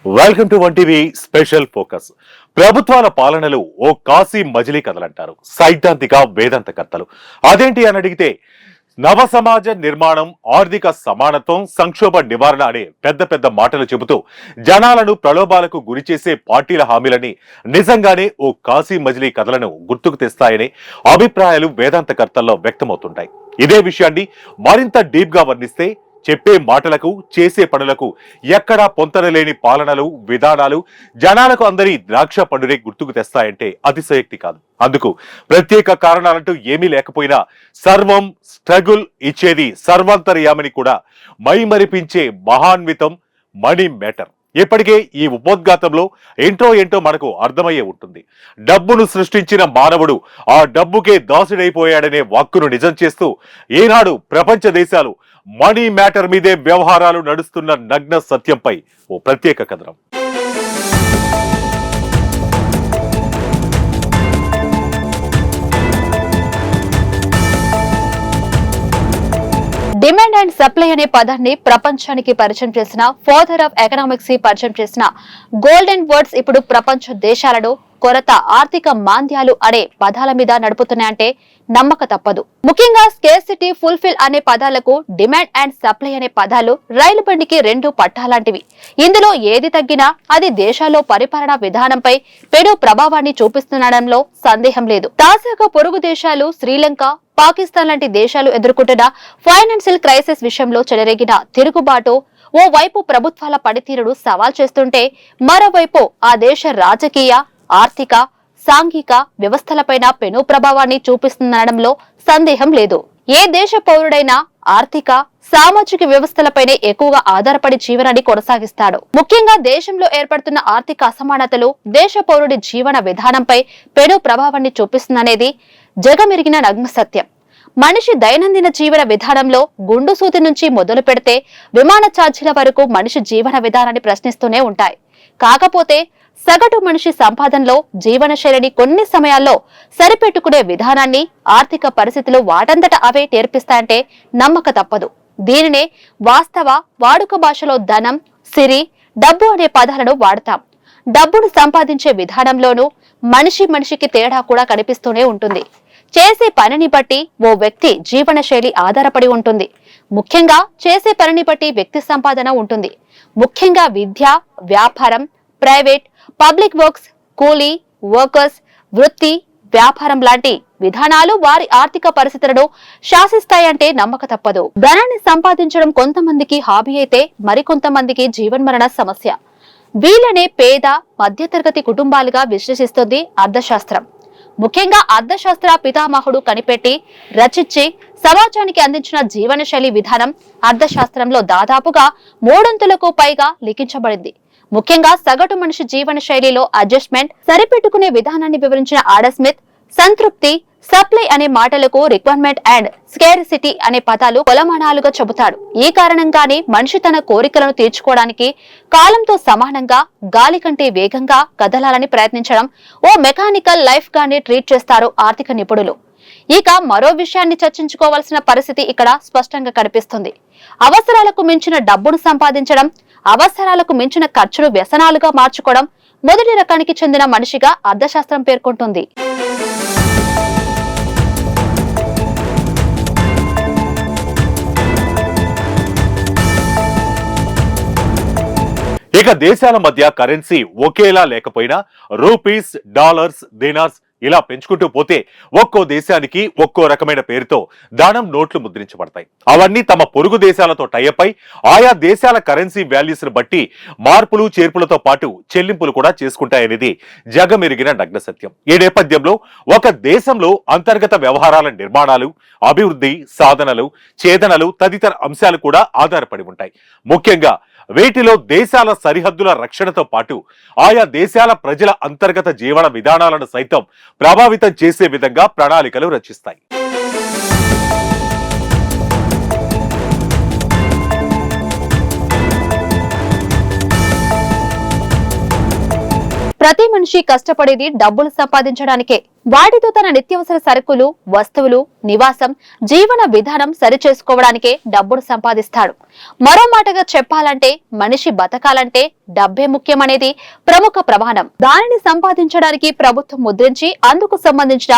Welcome to one TV special focus. ప్రభుత్వాల పాలనలు ఓ కాశీ మజిలీ కథలంటారు సైద్ధాంతిక వేదాంతకర్తలు. అదేంటి అని అడిగితే నవ సమాజ నిర్మాణం, ఆర్థిక సమానత్వం, సంక్షోభ నివారణ అనే పెద్ద పెద్ద మాటలు చెబుతూ జనాలను ప్రలోభాలకు గురి చేసే పార్టీల హామీలని నిజంగానే ఓ కాశీ మజిలీ కథలను గుర్తుకు తెస్తాయనే అభిప్రాయాలు వేదాంతకర్తల్లో వ్యక్తమవుతుంటాయి. ఇదే విషయాన్ని మరింత డీప్ గా వర్ణిస్తే చెప్పే మాటలకు చేసే పనులకు ఎక్కడా పొంతనలేని పాలనలు, విధానాలు జనాలకు అందరి ద్రాక్ష పండునే గుర్తుకు తెస్తాయంటే అతిశయోక్తి కాదు. అందుకు ప్రత్యేక కారణాలంటూ ఏమీ లేకపోయినా సర్వం స్ట్రగుల్ ఇచ్చేది సర్వాంతర్యామని కూడా మైమరిపించే మహాన్వితం మనీ మ్యాటర్. ఇప్పటికే ఈ ఉపోద్ఘాతంలో ఏంటో మనకు అర్థమయ్యే ఉంటుంది. డబ్బును సృష్టించిన మానవుడు ఆ డబ్బుకే దాసుడైపోయాడనే వాక్కును నిజం చేస్తూ ఈనాడు ప్రపంచ దేశాలు మనీ మ్యాటర్ మీదే వ్యవహారాలు నడుస్తున్న నగ్న సత్యంపై ఓ ప్రత్యేక కథనం. డిమాండ్ అండ్ సప్లై అనే పదాన్ని ప్రపంచానికి పరిచయం చేసిన ఫాదర్ ఆఫ్ ఎకనామిక్స్ పరిచయం చేసిన గోల్డెన్ వర్డ్స్ ఇప్పుడు ప్రపంచ దేశాలను కొరత, ఆర్థిక మాంద్యాలు అనే పదాల మీద నడుపుతున్నాయంటే నమ్మక తప్పదు. ముఖ్యంగా స్కేర్సిటీ, ఫుల్ఫిల్ అనే పదాలకు డిమాండ్ అండ్ సప్లై అనే పదాలు రైలు బండికి రెండు పట్టాలాంటివి. ఇందులో ఏది తగ్గినా అది దేశాల్లో పరిపాలనా విధానంపై పెను ప్రభావాన్ని చూపిస్తుండడంలో సందేహం లేదు. తాజాగా పొరుగు దేశాలు శ్రీలంక, పాకిస్తాన్ లాంటి దేశాలు ఎదుర్కొంటున్న ఫైనాన్షియల్ క్రైసిస్ విషయంలో చెలరేగిన తిరుగుబాటు ఓ వైపు ప్రభుత్వాల పనితీరును సవాల్ చేస్తుంటే, మరోవైపు ఆ దేశ రాజకీయ, ఆర్థిక, సాంఘిక వ్యవస్థలపైన పెను ప్రభావాన్ని చూపిస్తుందనడంలో సందేహం లేదు. ఏ దేశ పౌరుడైనా ఆర్థిక, సామాజిక వ్యవస్థలపైనే ఎక్కువగా ఆధారపడి జీవనాన్ని కొనసాగిస్తాడు. ముఖ్యంగా దేశంలో ఏర్పడుతున్న ఆర్థిక అసమానతలు దేశ పౌరుడి జీవన విధానంపై పెను ప్రభావాన్ని చూపిస్తుందనేది జగమెరిగిన నగ్న సత్యం. మనిషి దైనందిన జీవన విధానంలో గుండు సూది నుంచి మొదలు పెడితే విమాన ఛార్జీల వరకు మనిషి జీవన విధానాన్ని ప్రశ్నిస్తూనే ఉంటాయి. కాకపోతే సగటు మనిషి సంపాదనలో జీవనశైలిని కొన్ని సమయాల్లో సరిపెట్టుకునే విధానాన్ని ఆర్థిక పరిస్థితులు వాటంతట అవే నేర్పిస్తాయంటే నమ్మక తప్పదు. దీనినే వాస్తవ వాడుక భాషలో ధనం, సిరి, డబ్బు అనే పదాలను వాడతాం. డబ్బును సంపాదించే విధానంలోనూ మనిషికి తేడా కూడా కనిపిస్తూనే ఉంటుంది. చేసే పనిని బట్టి ఓ వ్యక్తి జీవనశైలి ఆధారపడి ఉంటుంది. ముఖ్యంగా చేసే పనిని బట్టి వ్యక్తి సంపాదన ఉంటుంది. ముఖ్యంగా విద్య, వ్యాపారం, ప్రైవేట్, పబ్లిక్ వర్క్స్, కూలీ, వర్కర్స్, వృత్తి, వ్యాపారం లాంటి విధానాలు వారి ఆర్థిక పరిస్థితులను శాసిస్తాయంటే నమ్మక తప్పదు. ధనాన్ని సంపాదించడం కొంతమందికి హాబీ అయితే మరికొంతమందికి జీవన్మరణ సమస్య. వీళ్ళనే పేద, మధ్యతరగతి కుటుంబాలుగా విశ్లేషిస్తుంది అర్థశాస్త్రం. ముఖ్యంగా అర్థశాస్త్ర పితామహుడు కనిపెట్టి రచించి సమాజానికి అందించిన జీవనశైలి విధానం అర్థశాస్త్రంలో దాదాపుగా 300లకు పైగా లిఖించబడింది. ముఖ్యంగా సగటు మనిషి జీవన శైలిలో అడ్జస్ట్మెంట్, సరిపెట్టుకునే విధానాన్ని వివరించిన ఆడమ్ స్మిత్ సంతృప్తి, సప్లై అనే మాటలకు రిక్వైర్మెంట్ అండ్ స్కేర్సిటీ అనే పదాలు కొలమానాలుగా చెబుతాడు. ఈ కారణంగానే మనిషి తన కోరికలను తీర్చుకోవడానికి కాలంతో సమానంగా గాలి కంటే వేగంగా కదలాలని ప్రయత్నించడం ఓ మెకానికల్ లైఫ్ గానే ట్రీట్ చేస్తారు ఆర్థిక నిపుణులు. ఇక మరో విషయాన్ని చర్చించుకోవాల్సిన పరిస్థితి ఇక్కడ స్పష్టంగా కనిపిస్తుంది. అవసరాలకు మించిన డబ్బును సంపాదించడం, అవసరాలకు మించిన ఖర్చులు వ్యసనాలుగా మార్చుకోవడం మొదటి రకానికి చెందిన మనిషిగా అర్థశాస్త్రం పేర్కొంటుంది. ఇక దేశాల మధ్య కరెన్సీ ఒకేలా లేకపోయినా రూపీస్, డాలర్స్, దినార్స్ ఇలా పెంచుకుంటూ పోతే ఒక్కో దేశానికి ఒక్కో రకమైన పేరుతో దానం నోట్లు ముద్రించబడతాయి. అవన్నీ తమ పొరుగు దేశాలతో టైఅప్ అయి ఆయా దేశాల కరెన్సీ వాల్యూస్ ను బట్టి మార్పులు చేర్పులతో పాటు చెల్లింపులు కూడా చేసుకుంటాయనేది జగమెరిగిన నగ్న సత్యం. ఈ నేపథ్యంలో ఒక దేశంలో అంతర్గత వ్యవహారాల నిర్మాణాలు, అభివృద్ధి, సాధనలు, ఛేదనలు తదితర అంశాలు కూడా ఆధారపడి ఉంటాయి. ముఖ్యంగా వీటిలో దేశాల సరిహద్దుల రక్షణతో పాటు ఆయా దేశాల ప్రజల అంతర్గత జీవన విధానాలను సైతం ప్రభావితం చేసే విధంగా ప్రణాళికలు రచిస్తాయి. ప్రతి మనిషి కష్టపడేది డబ్బులు సంపాదించడానికే. వాటితో తన నిత్యావసర సరుకులు, వస్తువులు, నివాసం, జీవన విధానం సరిచేసుకోవడానికే డబ్బును సంపాదిస్తాడు. మరో మాటగా చెప్పాలంటే మనిషి బతకాలంటే డబ్బే ముఖ్యమనేది ప్రముఖ ప్రమాణం. దానిని సంపాదించడానికి ప్రభుత్వం ముద్రించి అందుకు సంబంధించిన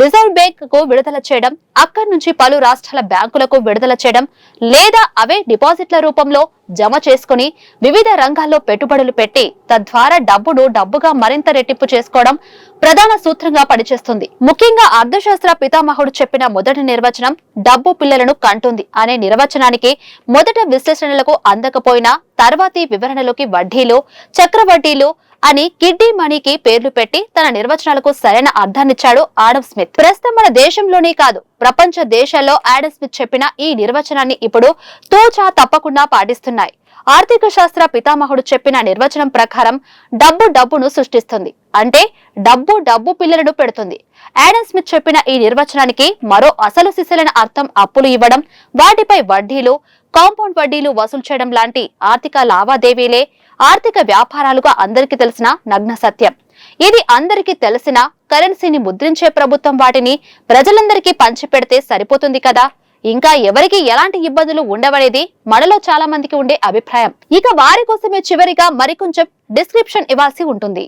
రిజర్వ్ బ్యాంక్ కు విడుదల చేయడం, అక్కడి నుంచి పలు రాష్ట్రాల బ్యాంకులకు విడుదల చేయడం, లేదా అవే డిపాజిట్ల రూపంలో జమ చేసుకుని వివిధ రంగాల్లో పెట్టుబడులు పెట్టి తద్వారా డబ్బును డబ్బుగా మరింత రెట్టింపు చేసుకోవడం ప్రధాన సూత్రంగా పనిచేస్తుంది. ముఖ్యంగా అర్థశాస్త్ర పితామహుడు చెప్పిన మొదటి నిర్వచనం డబ్బు పిల్లలను కంటుంది అనే నిర్వచనానికి మొదట విశ్లేషణలకు అందకపోయినా తర్వాతి వివరణలోకి వడ్డీలు, చక్రవడ్డీలు అని కిడ్డీ మనీకి పేర్లు పెట్టి తన నిర్వచనాలకు సరైన అర్థాన్నిచ్చాడు ఆడమ్ స్మిత్. ప్రస్తుతం మన దేశంలోనే కాదు ప్రపంచ దేశాల్లో ఆడమ్ స్మిత్ చెప్పిన ఈ నిర్వచనాన్ని ఇప్పుడు తూచా తప్పకుండా పాటిస్తున్నాయి. ఆర్థిక శాస్త్ర పితామహుడు చెప్పిన నిర్వచనం ప్రకారం డబ్బు డబ్బును సృష్టిస్తుంది, అంటే డబ్బు డబ్బు పిల్లలను పెడుతుంది. ఆడమ్ స్మిత్ చెప్పిన ఈ నిర్వచనానికి మరో అసలు సిసలైన అర్థం అప్పులు ఇవ్వడం, వాటిపై వడ్డీలు, కాంపౌండ్ వడ్డీలు వసూలు చేయడం లాంటి ఆర్థిక లావాదేవీలే ఆర్థిక వ్యాపారాలుగా అందరికీ తెలిసిన నగ్న సత్యం. ఇది అందరికీ తెలిసిన కరెన్సీని ముద్రించే ప్రభుత్వం వాటిని ప్రజలందరికీ పంచిపెడితే సరిపోతుంది కదా, ఇంకా ఎవరికి ఎలాంటి ఇబ్బందులు ఉండవనేది మనలో చాలా మందికి ఉండే అభిప్రాయం. ఇక వారి కోసమే చివరిగా మరికొంచెం డిస్క్రిప్షన్ ఇవ్వాల్సి ఉంటుంది.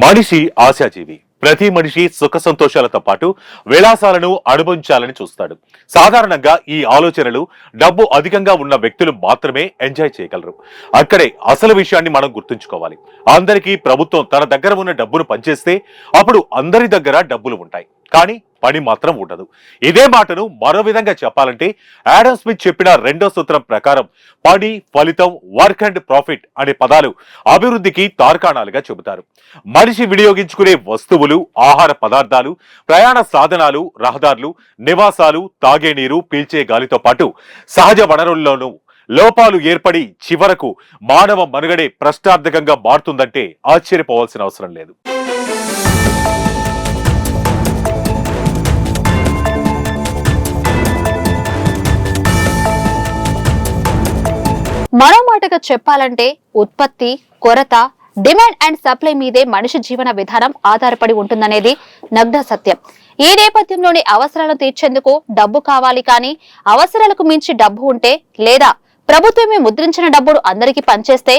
మనిషి ఆశాజీవి. ప్రతి మనిషి సుఖ సంతోషాలతో పాటు విలాసాలను అనుభవించాలని చూస్తాడు. సాధారణంగా ఈ ఆలోచనలు డబ్బు అధికంగా ఉన్న వ్యక్తులు మాత్రమే ఎంజాయ్ చేయగలరు. అక్కడే అసలు విషయాన్ని మనం గుర్తుంచుకోవాలి. అందరికీ ప్రభుత్వం తన దగ్గర ఉన్న డబ్బును పనిచేస్తే అప్పుడు అందరి దగ్గర డబ్బులు ఉంటాయి, కానీ పని మాత్రం ఉండదు. ఇదే మాటను మరో విధంగా చెప్పాలంటే ఆడమ్ స్మిత్ చెప్పిన రెండో సూత్రం ప్రకారం పని, ఫలితం, వర్క్ అండ్ ప్రాఫిట్ అనే పదాలు అభివృద్ధికి తార్కాణాలుగా చెబుతారు. మనిషి వినియోగించుకునే వస్తువులు, ఆహార పదార్థాలు, ప్రయాణ సాధనాలు, రహదారులు, నివాసాలు, తాగే నీరు, పీల్చే గాలితో పాటు సహజ వనరుల్లోనూ లోపాలు ఏర్పడి చివరకు మానవ మనుగడే ప్రశ్నార్థకంగా మారుతుందంటే ఆశ్చర్యపోవాల్సిన అవసరం లేదు. మరో మాటగా చెప్పాలంటే ఉత్పత్తి, కొరత, డిమాండ్ అండ్ సప్లై మీదే మనిషి జీవన విధానం ఆధారపడి ఉంటుందనేది నగ్న సత్యం. ఈ నేపథ్యంలోని అవసరాలను తీర్చేందుకు డబ్బు కావాలి, కానీ అవసరాలకు మించి డబ్బు ఉంటే లేదా ప్రభుత్వమే ముద్రించిన డబ్బును అందరికీ పనిచేస్తే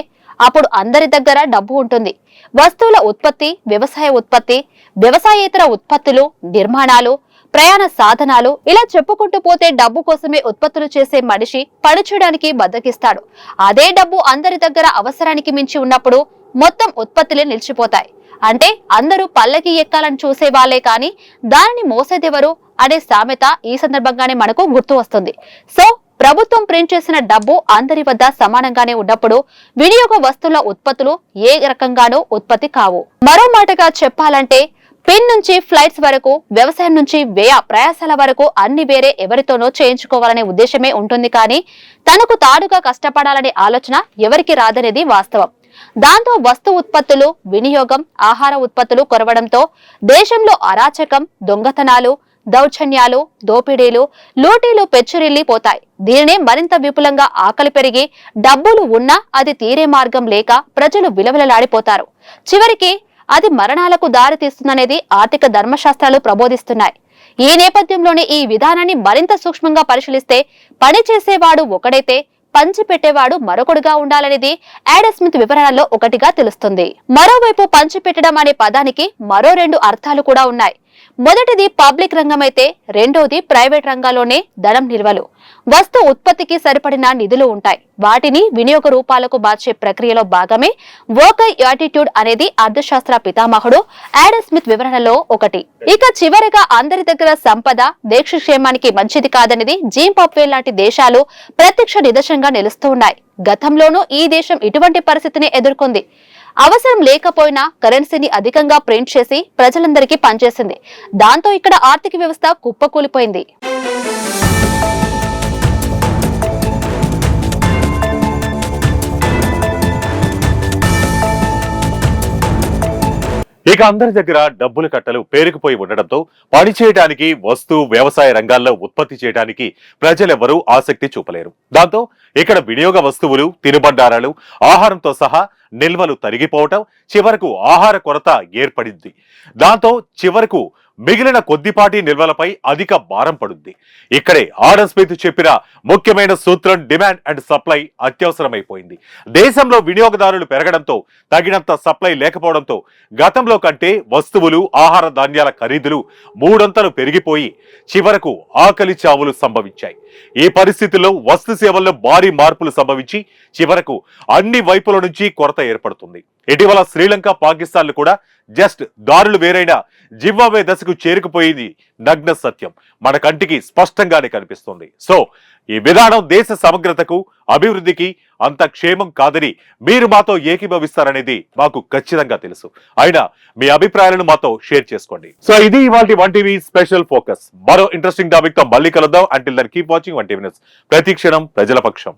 అప్పుడు అందరి దగ్గర డబ్బు ఉంటుంది. వస్తువుల ఉత్పత్తి, వ్యవసాయ ఉత్పత్తి, వ్యవసాయేతర ఉత్పత్తులు, నిర్మాణాలు, ప్రయాణ సాధనాలు, ఇలా చెప్పుకుంటూ పోతే డబ్బు కోసమే ఉత్పత్తులు చేసే మనిషి పని చేయడానికి బద్దకిస్తాడు. అదే డబ్బు అందరి దగ్గర అవసరానికి మించి ఉన్నప్పుడు మొత్తం ఉత్పత్తులే నిలిచిపోతాయి. అంటే అందరూ పల్లకి ఎక్కాలని చూసే వాళ్లే, కానీ దానిని మోసేదెవరు అనే సామెత ఈ సందర్భంగానే మనకు గుర్తు వస్తుంది. సో ప్రభుత్వం ప్రింట్ చేసిన డబ్బు అందరి వద్ద సమానంగానే ఉన్నప్పుడు వినియోగ వస్తువుల ఉత్పత్తులు ఏ రకంగానూ ఉత్పత్తి కావు. మరో మాటగా చెప్పాలంటే పిన్ నుంచి ఫ్లైట్స్ వరకు, వ్యవసాయం నుంచి వ్యయ ప్రయాసాల వరకు అన్ని వేరే ఎవరితోనో చేయించుకోవాలనే ఉద్దేశమే ఉంటుంది, కానీ తనకు తాడుగా కష్టపడాలనే ఆలోచన ఎవరికి రాదనేది వాస్తవం. దాంతో వస్తు ఉత్పత్తులు, వినియోగం, ఆహార ఉత్పత్తులు కొరవడంతో దేశంలో అరాచకం, దొంగతనాలు, దౌర్జన్యాలు, దోపిడీలు, లూటీలు పెచ్చురిల్లిపోతాయి. దీనినే మరింత విపులంగా ఆకలి పెరిగి డబ్బులు ఉన్నా అది తీరే మార్గం లేక ప్రజలు విలవిలలాడిపోతారు. చివరికి అది మరణాలకు దారి తీస్తుందనేది ఆర్థిక ధర్మశాస్త్రాలు ప్రబోధిస్తున్నాయి. ఈ నేపథ్యంలోనే ఈ విధానాన్ని మరింత సూక్ష్మంగా పరిశీలిస్తే పని చేసేవాడు ఒకడైతే పంచిపెట్టేవాడు మరొకడుగా ఉండాలనేది ఆడమ్ స్మిత్ వివరణలో ఒకటిగా తెలుస్తుంది. మరోవైపు పంచిపెట్టడం అనే పదానికి మరో రెండు అర్థాలు కూడా ఉన్నాయి. మొదటిది పబ్లిక్ రంగమైతే రెండోది ప్రైవేట్ రంగాల్లోనే ధనం నిల్వలు, వస్తు ఉత్పత్తికి సరిపడిన నిధులు ఉంటాయి. వాటిని వినియోగ రూపాలకు మార్చే ప్రక్రియలో భాగమే వర్క్ యాటిట్యూడ్ అనేది అర్థశాస్త్ర పితామహుడు ఆడమ్ స్మిత్ వివరణలో ఒకటి. ఇక చివరిగా అందరి దగ్గర సంపద దేశక్షేమానికి మంచిది కాదనేది జింబాబ్వే లాంటి దేశాలు ప్రత్యక్ష నిదర్శనంగా నిలుస్తూ ఉన్నాయి. గతంలోనూ ఈ దేశం ఇటువంటి పరిస్థితిని ఎదుర్కొంది. అవసరం లేకపోయినా కరెన్సీని అధికంగా ప్రింట్ చేసి ప్రజలందరికీ పనిచేసింది. దాంతో ఇక్కడ ఆర్థిక వ్యవస్థ కుప్పకూలిపోయింది. ఇక అందరి దగ్గర డబ్బుల కట్టలు పేరుకుపోయి ఉండడంతో పని చేయడానికి వ్యవసాయ రంగాల్లో ఉత్పత్తి చేయడానికి ప్రజలెవరూ ఆసక్తి చూపలేరు. దాంతో ఇక్కడ వినియోగ వస్తువులు, తినుబండారాలు, ఆహారంతో సహా నిల్వలు తరిగిపోవటం, చివరకు ఆహార కొరత ఏర్పడింది. దాంతో చివరకు మిగిలిన కొద్దిపాటి నిల్వలపై అధిక భారం పడుద్ది. ఇక్కడే ఆడమ్ స్మిత్ చెప్పిన ముఖ్యమైన సూత్రం డిమాండ్ అండ్ సప్లై అత్యవసరమైపోయింది. దేశంలో వినియోగదారులు పెరగడంతో తగినంత సప్లై లేకపోవడంతో గతంలో కంటే వస్తువులు, ఆహార ధాన్యాల ఖరీదులు 3 అంతలు పెరిగిపోయి చివరకు ఆకలి చావులు సంభవించాయి. ఈ పరిస్థితుల్లో వస్తు సేవల్లో భారీ మార్పులు సంభవించి చివరకు అన్ని వైపుల నుంచి కొరత ఏర్పడుతుంది. ఇటీవల శ్రీలంక, పాకిస్తాన్లు కూడా జస్ట్ దారులు వేరైన జింబాబ్వే దశకు చేరుకుపోయింది నగ్న సత్యం మన కంటికి స్పష్టంగానే కనిపిస్తుంది. సో ఈ విధానం దేశ సమగ్రతకు, అభివృద్ధికి అంత క్షేమం కాదని మీరు మాతో ఏకీభవిస్తారనేది మాకు ఖచ్చితంగా తెలుసు. అయినా మీ అభిప్రాయాలను మాతో షేర్ చేసుకోండి. సో ఇది ఇవాల్టి 1TV స్పెషల్ ఫోకస్. మరో ఇంట్రెస్టింగ్ టాపిక్ తో మళ్ళీ కలుద్దాం. Until then keep watching 1TV news. ప్రతి క్షణం ప్రజల పక్షం.